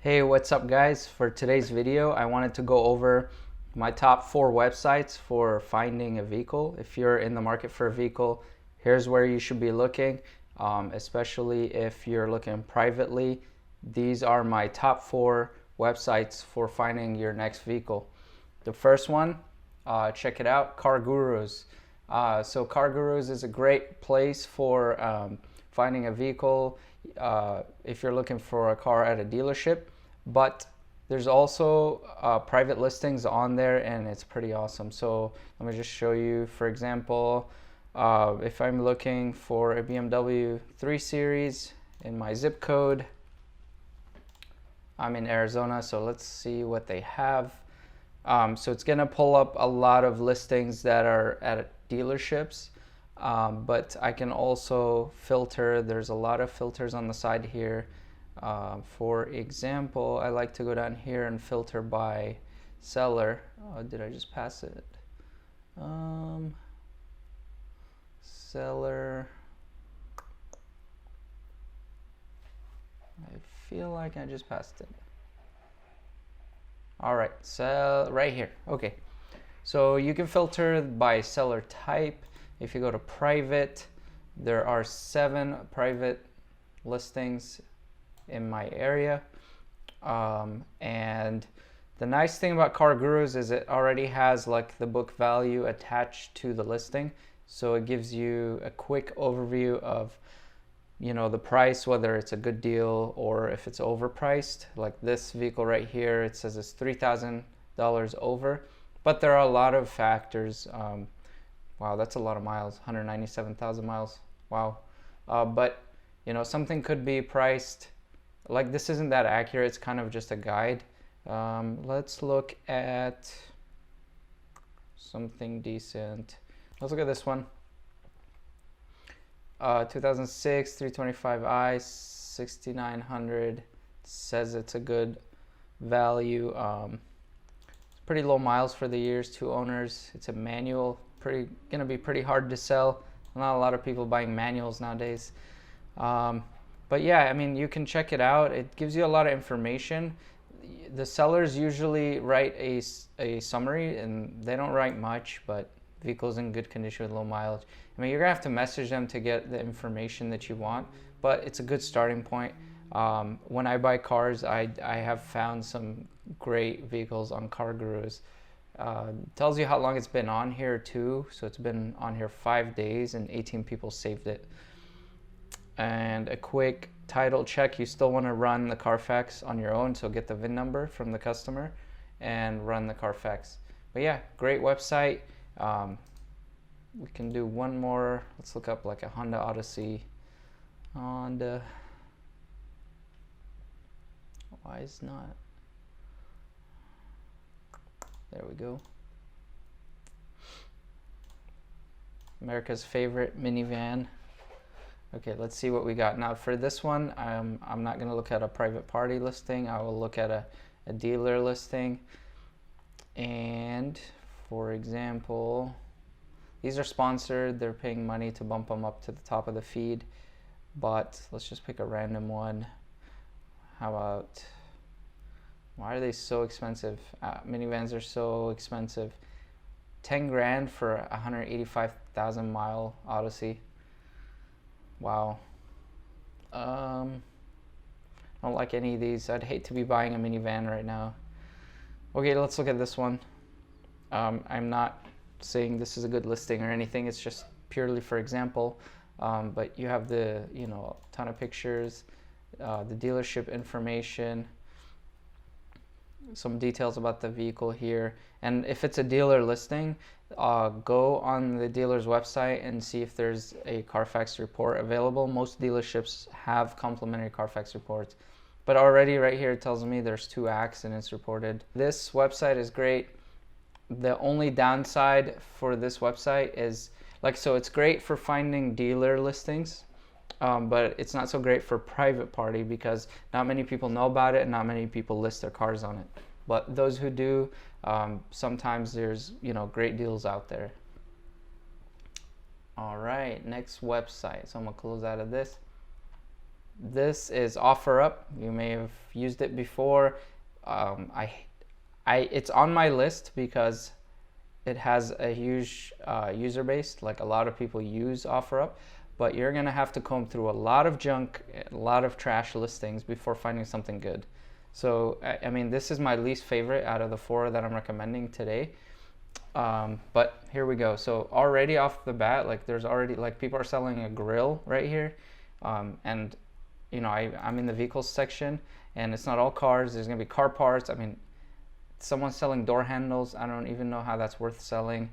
Hey, what's up guys? For today's video, I wanted to go over my top 4 websites for finding a vehicle. If you're in the market for a vehicle, here's where you should be looking, especially if you're looking privately. These are my top 4 websites for finding your next vehicle. The first one, check it out, CarGurus. So CarGurus is a great place for finding a vehicle if you're looking for a car at a dealership, but there's also private listings on there and it's pretty awesome. So let me just show you. For example, if I'm looking for a BMW 3 Series in my zip code, I'm in Arizona, so let's see what they have. So it's gonna pull up a lot of listings that are at dealerships, but I can also filter. There's a lot of filters on the side here. For example, I like to go down here and filter by seller. Did I just pass it? Seller. I feel like I just passed it. All right, so right here. Okay, so you can filter by seller type. If you go to private, there are 7 private listings in my area. And the nice thing about CarGurus is it already has like the book value attached to the listing. So it gives you a quick overview of, you know, the price, whether it's a good deal or if it's overpriced. Like this vehicle right here, it says it's $3,000 over, but there are a lot of factors. Wow, that's a lot of miles, 197,000 miles. Wow. But you know, something could be priced, like this isn't that accurate. It's kind of just a guide. Let's look at something decent. Let's look at this one. 2006 325i 6900, says it's a good value. It's pretty low miles for the years, 2 owners. It's a manual, gonna be pretty hard to sell. Not a lot of people buying manuals nowadays. But yeah, I mean, you can check it out. It gives you a lot of information. The sellers usually write a summary, and they don't write much, but vehicles in good condition with low mileage. I mean, you're gonna have to message them to get the information that you want, but it's a good starting point. When I buy cars, I have found some great vehicles on CarGurus. Tells you how long it's been on here too. So it's been on here 5 days and 18 people saved it. And a quick title check. You still want to run the Carfax on your own, so get the VIN number from the customer and run the Carfax. But yeah, great website. We can do one more. Let's look up like a Honda Odyssey. Honda. Why is not? There we go. America's favorite minivan. Okay, let's see what we got. Now for this one, I'm not gonna look at a private party listing. I will look at a dealer listing. And for example, these are sponsored. They're paying money to bump them up to the top of the feed. But let's just pick a random one. How about, why are they so expensive? Minivans are so expensive. 10 grand for a 185,000 mile Odyssey. Wow. I don't like any of these. I'd hate to be buying a minivan right now. Okay, let's look at this one. I'm not saying this is a good listing or anything. It's just purely for example. But you have the, you know, a ton of pictures, the dealership information, some details about the vehicle here. And if it's a dealer listing, go on the dealer's website and see if there's a Carfax report available. Most dealerships have complimentary Carfax reports, but already right here it tells me there's 2 accidents reported. This website is great. The only downside for this website is, like, so it's great for finding dealer listings, but it's not so great for private party because not many people know about it and not many people list their cars on it. But those who do, sometimes there's, you know, great deals out there. All right, next website. So I'm gonna close out of this. This is OfferUp. You may have used it before. It's on my list because it has a huge user base. Like, a lot of people use OfferUp, but you're gonna have to comb through a lot of junk, a lot of trash listings before finding something good. So I mean, this is my least favorite out of the 4 that I'm recommending today. But here we go. So already off the bat, like, there's already, like, people are selling a grill right here, and you know, I'm in the vehicles section, and it's not all cars. There's gonna be car parts. I mean, someone's selling door handles. I don't even know how that's worth selling,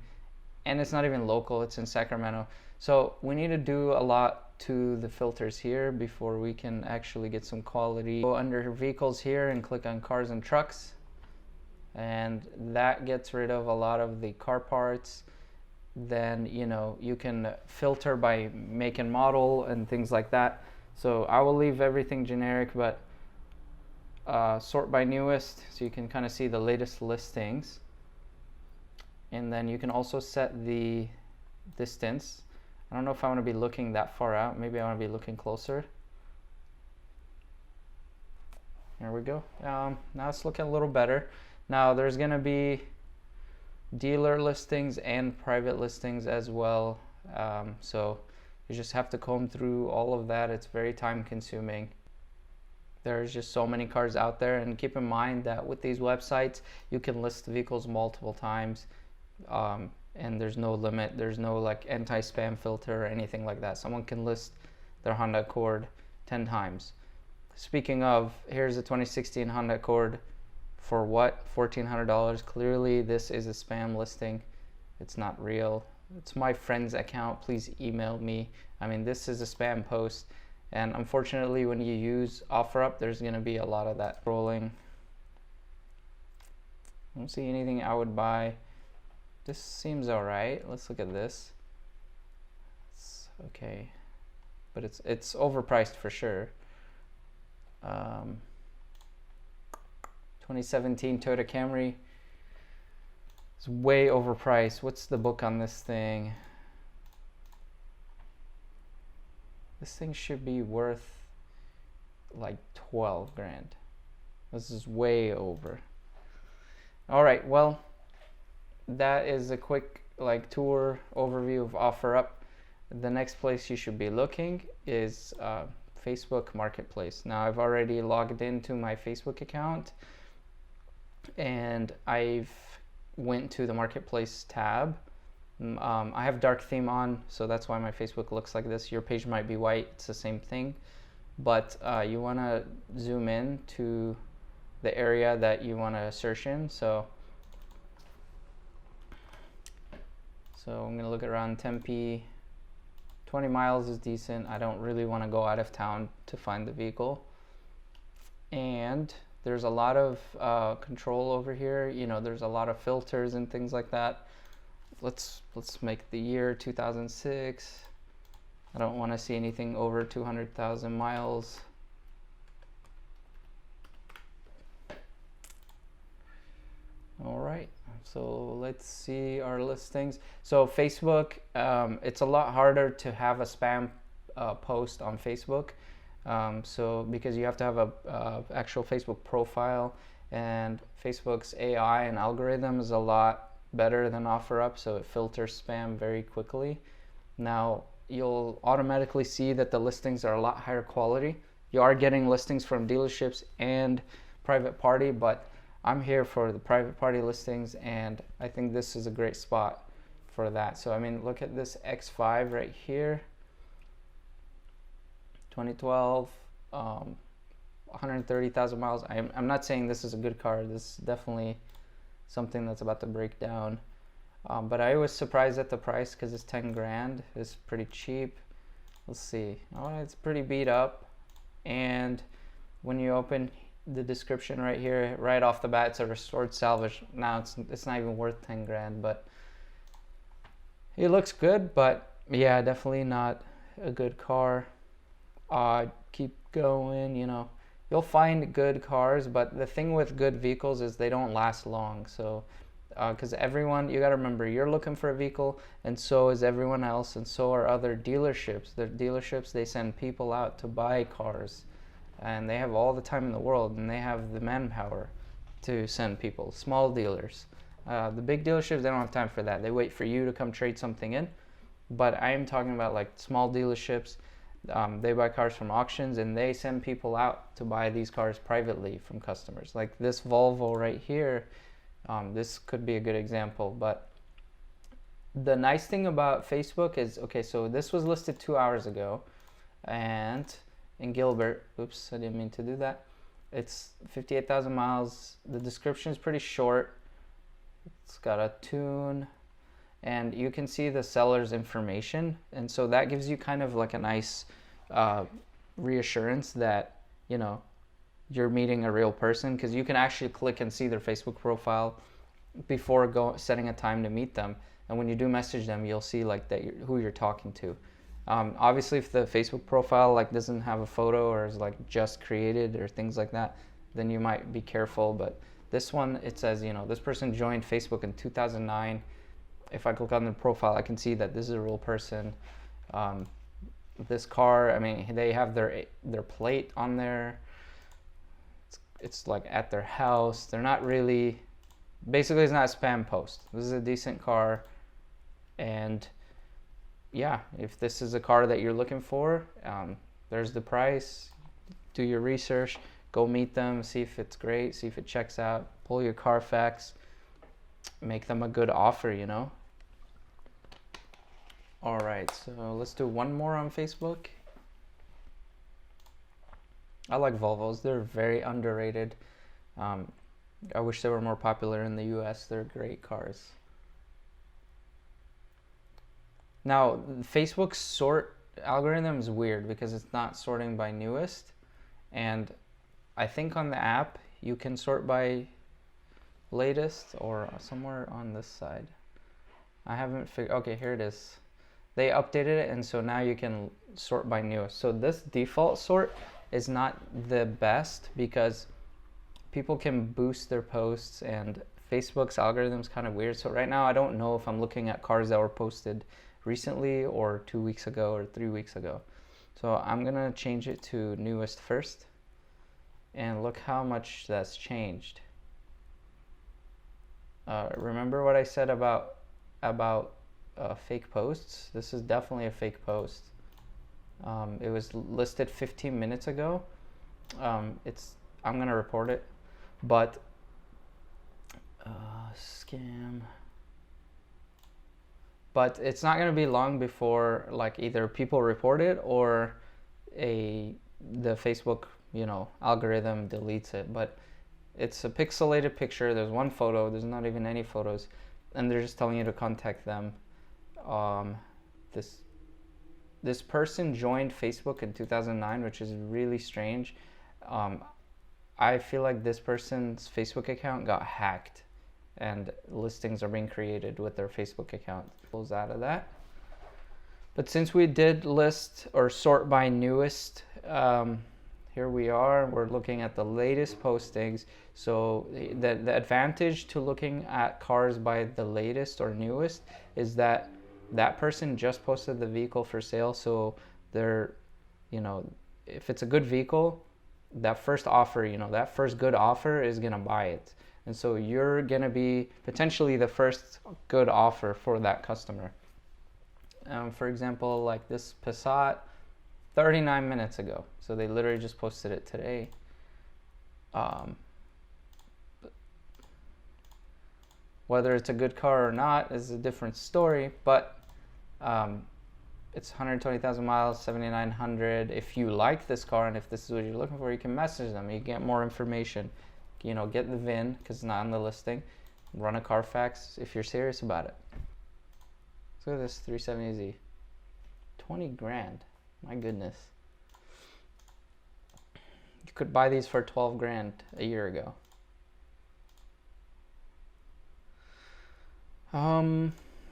and it's not even local. It's in Sacramento. So we need to do a lot to the filters here before we can actually get some quality. Go under vehicles here and click on cars and trucks, and that gets rid of a lot of the car parts. Then, you know, you can filter by make and model and things like that. So I will leave everything generic, but sort by newest, so you can kind of see the latest listings. And then you can also set the distance. I don't know if I want to be looking that far out. Maybe I want to be looking closer. There we go. Now it's looking a little better. Now there's going to be dealer listings and private listings as well. So you just have to comb through all of that. It's very time consuming. There's just so many cars out there, and keep in mind that with these websites you can list vehicles multiple times, and there's no limit. There's no like anti-spam filter or anything like that. Someone can list their Honda Accord 10 times. Speaking of, here's a 2016 Honda Accord for what? $1,400. Clearly this is a spam listing. It's not real. It's my friend's account. Please email me. I mean, this is a spam post, and unfortunately when you use OfferUp, there's going to be a lot of that rolling. I don't see anything I would buy. This seems alright. Let's look at this. It's okay, but it's overpriced for sure. 2017 Toyota Camry. It's way overpriced. What's the book on this thing? This thing should be worth like 12 grand. This is way over. All right, well, that is a quick like tour overview of OfferUp. The next place you should be looking is Facebook Marketplace. Now I've already logged into my Facebook account, and I've went to the Marketplace tab. I have dark theme on, so that's why my Facebook looks like this. Your page might be white, it's the same thing, but you want to zoom in to the area that you want to search in. So I'm going to look around Tempe. 20 miles is decent. I don't really want to go out of town to find the vehicle. And there's a lot of control over here. You know, there's a lot of filters and things like that. Let's make the year 2006. I don't want to see anything over 200,000 miles. All right, so let's see our listings. So Facebook, it's a lot harder to have a spam post on Facebook. So because you have to have a actual Facebook profile, and Facebook's AI and algorithm is a lot better than OfferUp, so it filters spam very quickly. Now you'll automatically see that the listings are a lot higher quality. You are getting listings from dealerships and private party, but I'm here for the private party listings, and I think this is a great spot for that. So I mean, look at this X5 right here, 2012, 130,000 miles. I'm not saying this is a good car. This is definitely something that's about to break down, but I was surprised at the price because it's 10 grand. It's pretty cheap. Let's see. Oh, it's pretty beat up, and when you open the description right here, right off the bat, it's a restored salvage. Now it's not even worth 10 grand, but it looks good. But yeah, definitely not a good car. Keep going, you know, you'll find good cars, but the thing with good vehicles is they don't last long. So because everyone, you got to remember, you're looking for a vehicle, and so is everyone else, and so are other dealerships. The dealerships, they send people out to buy cars, and they have all the time in the world, and they have the manpower to send people. Small dealers, the big dealerships, they don't have time for that. They wait for you to come trade something in. But I am talking about like small dealerships. They buy cars from auctions, and they send people out to buy these cars privately from customers. Like this Volvo right here, this could be a good example. But the nice thing about Facebook is, okay, so this was listed 2 hours ago, and in Gilbert, oops, I didn't mean to do that. It's 58,000 miles. The description is pretty short. It's got a tune, and you can see the seller's information, and so that gives you kind of like a nice reassurance that, you know, you're meeting a real person, because you can actually click and see their Facebook profile before setting a time to meet them. And when you do message them, you'll see like that who you're talking to. Obviously, if the Facebook profile like doesn't have a photo or is like just created or things like that, then you might be careful. But this one, it says, you know, this person joined Facebook in 2009. If I click on the profile, I can see that this is a real person. This car, I mean, they have their plate on there. It's like at their house. They're not really, basically it's not a spam post. This is a decent car, and yeah, if this is a car that you're looking for, there's the price. Do your research, go meet them, see if it's great, see if it checks out, pull your Carfax, make them a good offer, you know. All right, so let's do one more on Facebook. I like Volvos. They're very underrated. I wish they were more popular in the US. They're great cars. Now, Facebook's sort algorithm is weird because it's not sorting by newest. And I think on the app, you can sort by latest or somewhere on this side. I haven't figured, okay, here it is. They updated it, and so now you can sort by newest. So this default sort is not the best because people can boost their posts, and Facebook's algorithm is kind of weird. So right now I don't know if I'm looking at cars that were posted recently or 2 weeks ago or 3 weeks ago. So I'm gonna change it to newest first, and look how much that's changed. Remember what I said about fake posts? This is definitely a fake post. It was listed 15 minutes ago. I'm gonna report it, but scam. But it's not gonna be long before like either people report it or the Facebook, you know, algorithm deletes it. But it's a pixelated picture. There's one photo. There's not even any photos, and they're just telling you to contact them. This person joined Facebook in 2009, which is really strange. I feel like this person's Facebook account got hacked, and listings are being created with their Facebook account. Pulls out of that. But since we did list or sort by newest, here we are. We're looking at the latest postings. So the advantage to looking at cars by the latest or newest is that that person just posted the vehicle for sale. So they're, you know, if it's a good vehicle, that first offer, you know, that first good offer is gonna buy it. And so you're gonna be potentially the first good offer for that customer. For example, like this Passat, 39 minutes ago. So they literally just posted it today. Whether it's a good car or not is a different story, but it's 120,000 miles, 7,900. If you like this car and if this is what you're looking for, you can message them. You get more information. You know, get the VIN because it's not on the listing. Run a Carfax if you're serious about it. Look at this 370Z. 20 grand. My goodness. You could buy these for 12 grand a year ago.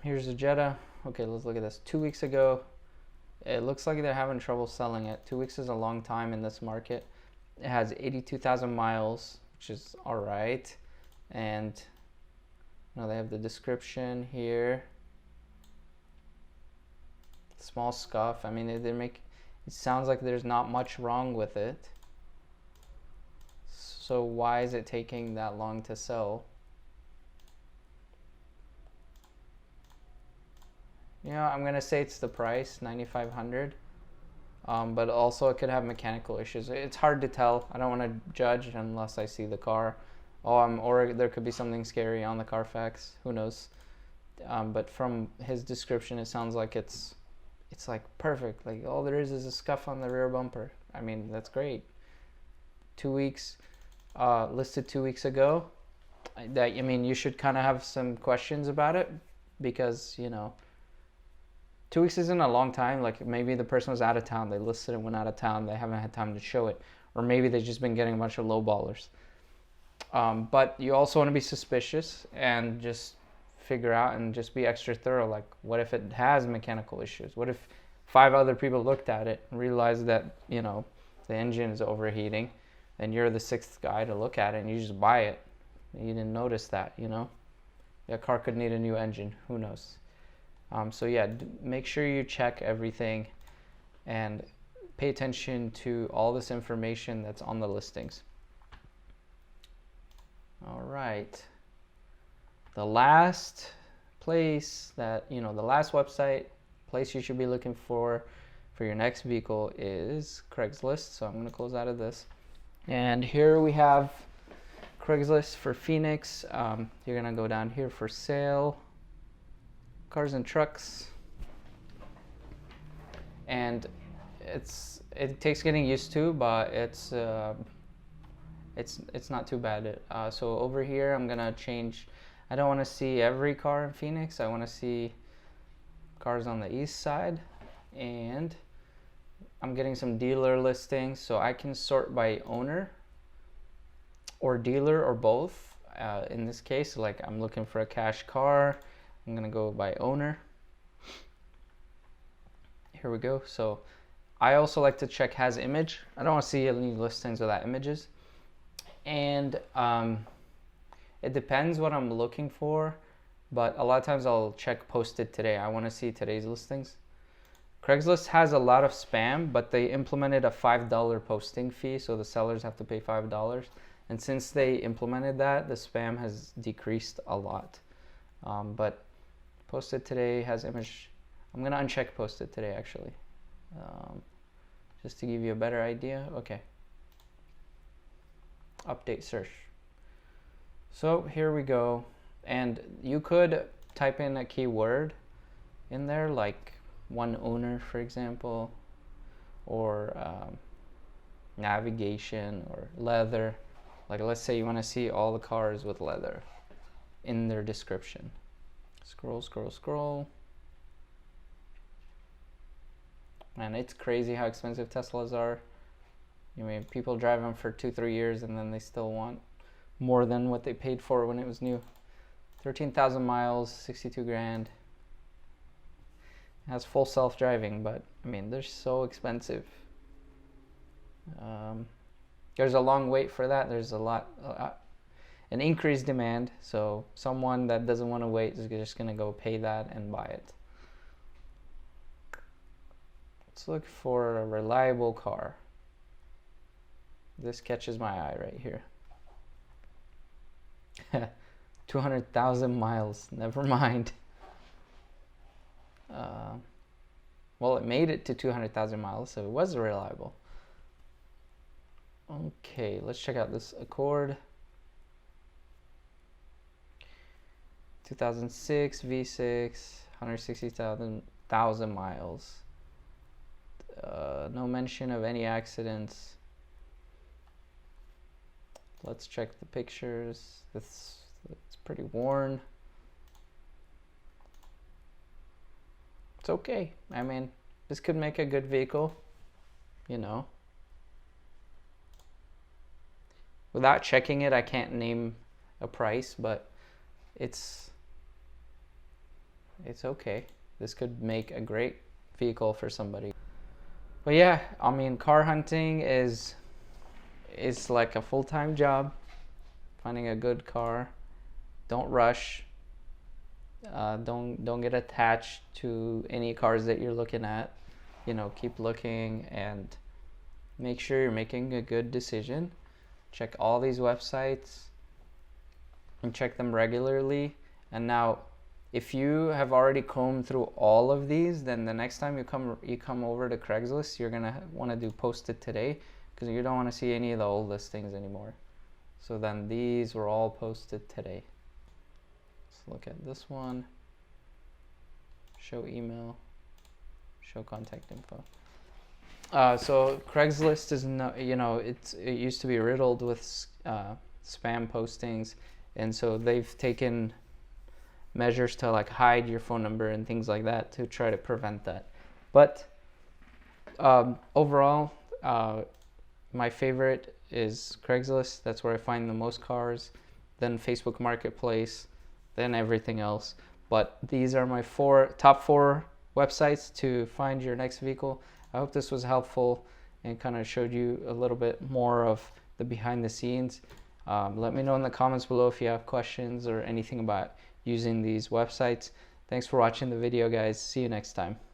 Here's a Jetta. Okay, let's look at this. 2 weeks ago, it looks like they're having trouble selling it. 2 weeks is a long time in this market. It has 82,000 miles, which is all right. And Now they have the description here. Small scuff. I mean, they make it sounds like there's not much wrong with it. So why is it taking that long to sell? You know, I'm gonna say it's the price, $9,500. But also it could have mechanical issues. It's hard to tell. I don't want to judge unless I see the car. Or there could be something scary on the Carfax. Who knows? But from his description, it sounds like it's like perfect. Like all there is a scuff on the rear bumper. I mean, that's great. 2 weeks, listed 2 weeks ago. I mean, you should kind of have some questions about it because, you know, 2 weeks isn't a long time. Like maybe the person was out of town. They listed it, went out of town. They haven't had time to show it. Or maybe they've just been getting a bunch of low ballers. But you also want to be suspicious and just figure out and just be extra thorough. Like, what if it has mechanical issues? What if 5 other people looked at it and realized that, you know, the engine is overheating and you're the 6th guy to look at it and you just buy it? You didn't notice that, you know? That car could need a new engine. Who knows? So yeah, make sure you check everything and pay attention to all this information that's on the listings. All right. The last place that, you know, the last website, place you should be looking for your next vehicle is Craigslist. So I'm going to close out of this. And here we have Craigslist for Phoenix. You're going to go down here for sale, cars and trucks. And it takes getting used to, but it's not too bad. So over here, I'm gonna change. I don't want to see every car in Phoenix. I want to see cars on the east side, and I'm getting some dealer listings, so I can sort by owner or dealer or both. In this case, like I'm looking for a cash car, I'm gonna go by owner. Here we go. So I also like to check has image. I don't want to see any listings without images. And it depends what I'm looking for, but a lot of times I'll check posted today. I want to see today's listings. Craigslist has a lot of spam, but they implemented a $5 posting fee, so the sellers have to pay $5. And since they implemented that, the spam has decreased a lot. But posted today has image. I'm gonna uncheck posted today actually, just to give you a better idea. Okay. Update search. So here we go, and you could type in a keyword in there like one owner, for example, or navigation or leather. Like let's say you want to see all the cars with leather in their description. Scroll, scroll, scroll. Man, it's crazy how expensive Teslas are. I mean, people drive them for 2-3 years and then they still want more than what they paid for when it was new. 13,000 miles, 62 grand. It has full self-driving, but I mean, they're so expensive. There's a long wait for that. There's an increased demand. So someone that doesn't want to wait is just going to go pay that and buy it. Let's look for a reliable car. This catches my eye right here. 200,000 miles. Never mind. Well, it made it to 200,000 miles, so it was reliable. Okay, let's check out this Accord. 2006 V6, 160,000 miles. No mention of any accidents. Let's check the pictures. It's pretty worn. It's okay. I mean, this could make a good vehicle, you know. Without checking it, I can't name a price, but it's okay. This could make a great vehicle for somebody. But yeah, I mean, car hunting is like a full-time job. Finding a good car. Don't rush. Don't get attached to any cars that you're looking at. You know, keep looking and make sure you're making a good decision. Check all these websites and check them regularly. And now, if you have already combed through all of these, then the next time you come over to Craigslist, you're gonna want to do posted today, because you don't want to see any of the old listings anymore. So then these were all posted today. Let's look at this one. Show email, show contact info. So Craigslist is not, you know, it used to be riddled with spam postings, and so they've taken measures to like hide your phone number and things like that to try to prevent that. But overall, my favorite is Craigslist. That's where I find the most cars, then Facebook Marketplace, then everything else. But these are my top four websites to find your next vehicle. I hope this was helpful and kind of showed you a little bit more of the behind the scenes. Let me know in the comments below if you have questions or anything about using these websites. Thanks for watching the video, guys. See you next time.